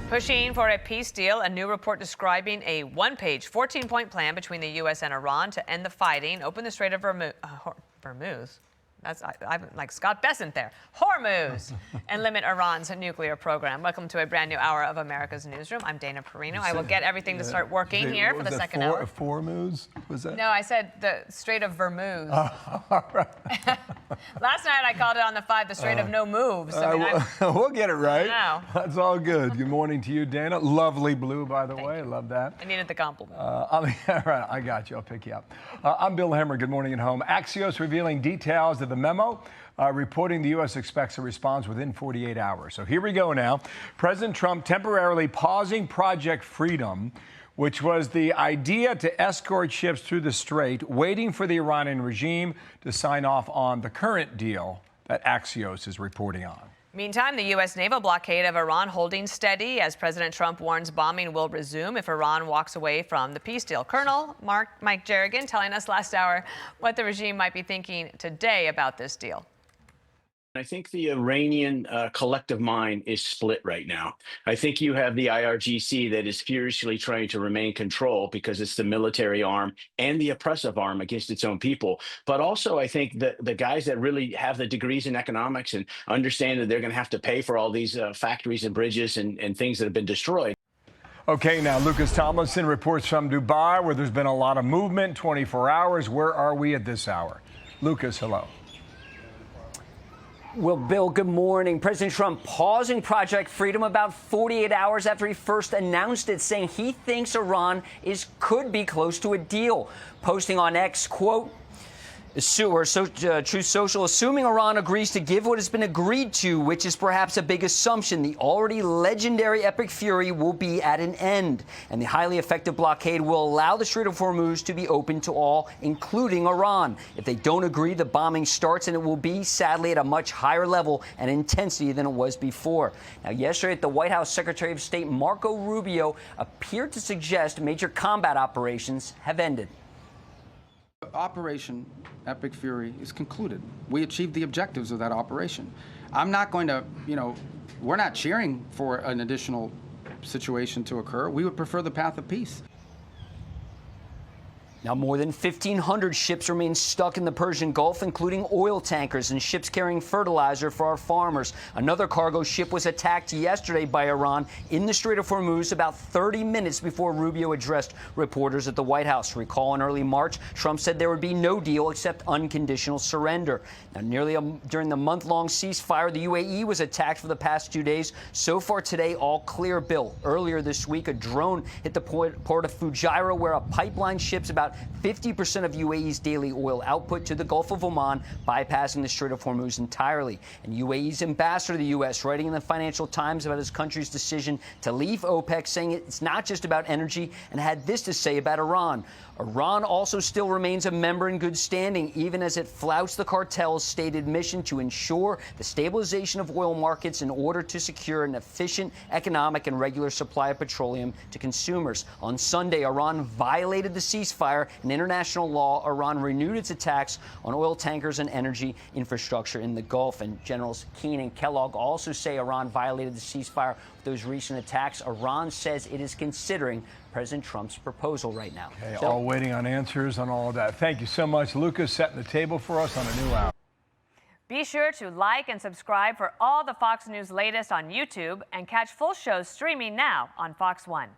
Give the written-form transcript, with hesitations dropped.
Pushing for a peace deal, a new report describing a one-page, 14-point plan between the U.S. and Iran to end the fighting, open the Strait of Hormuz. I'm like Scott Bessent there. Hormuz, and limit Iran's nuclear program. Welcome to a brand new hour of America's Newsroom. I'm Dana Perino. I will get everything to start working here for the second hour. Hormuz? Was that? No, I said the Strait of Hormuz. All right. Last night I called it on the 5 the Strait of No Moves. We'll get it right. I know. That's all good. Good morning to you, Dana. Lovely blue, by the way. Love that. I needed the compliment. All right, I got you. I'll pick you up. I'm Bill Hemmer. Good morning at home. Axios revealing details of the memo reporting the U.S. expects a response within 48 hours. So here we go now. President Trump temporarily pausing Project Freedom, which was the idea to escort ships through the strait, waiting for the Iranian regime to sign off on the current deal that Axios is reporting on. Meantime, the U.S. naval blockade of Iran holding steady as President Trump warns bombing will resume if Iran walks away from the peace deal. Colonel Mike Jerrigan telling us last hour what the regime might be thinking today about this deal. I think the Iranian collective mind is split right now. I think you have the IRGC that is furiously trying to remain control because it's the military arm and the oppressive arm against its own people. But also, I think the guys that really have the degrees in economics and understand that they're going to have to pay for all these factories and bridges and things that have been destroyed. Okay, now Lucas Tomlinson reports from Dubai, where there's been a lot of movement, 24 hours. Where are we at this hour? Lucas, hello. Well, Bill, good morning. President Trump pausing Project Freedom about 48 hours after he first announced it, saying he thinks Iran could be close to a deal. Posting on X, quote, Truth Social, assuming Iran agrees to give what has been agreed to, which is perhaps a big assumption, the already legendary Epic Fury will be at an end, and the highly effective blockade will allow the Strait of Hormuz to be open to all, including Iran. If they don't agree, the bombing starts, and it will be, sadly, at a much higher level and intensity than it was before. Now, yesterday at the White House, Secretary of State Marco Rubio appeared to suggest major combat operations have ended. Operation Epic Fury is concluded. We achieved the objectives of that operation. I'm not going to, we're not cheering for an additional situation to occur. We would prefer the path of peace. Now, more than 1,500 ships remain stuck in the Persian Gulf, including oil tankers and ships carrying fertilizer for our farmers. Another cargo ship was attacked yesterday by Iran in the Strait of Hormuz about 30 minutes before Rubio addressed reporters at the White House. Recall in early March, Trump said there would be no deal except unconditional surrender. Now, during the month-long ceasefire, the UAE was attacked for the past 2 days. So far today, all clear, Bill. Earlier this week, a drone hit the port of Fujairah, where a pipeline ships about 50% of UAE's daily oil output to the Gulf of Oman, bypassing the Strait of Hormuz entirely. And UAE's ambassador to the U.S. writing in the Financial Times about his country's decision to leave OPEC, saying it's not just about energy, and had this to say about Iran. Iran also still remains a member in good standing, even as it flouts the cartel's stated mission to ensure the stabilization of oil markets in order to secure an efficient, economic, and regular supply of petroleum to consumers. On Sunday, Iran violated the ceasefire and international law. Iran renewed its attacks on oil tankers and energy infrastructure in the Gulf. And Generals Keane and Kellogg also say Iran violated the ceasefire with those recent attacks. Iran says it is considering President Trump's proposal right now. Okay, all waiting on answers on all of that. Thank you so much, Lucas, setting the table for us on a new hour. Be sure to like and subscribe for all the Fox News latest on YouTube and catch full shows streaming now on Fox One.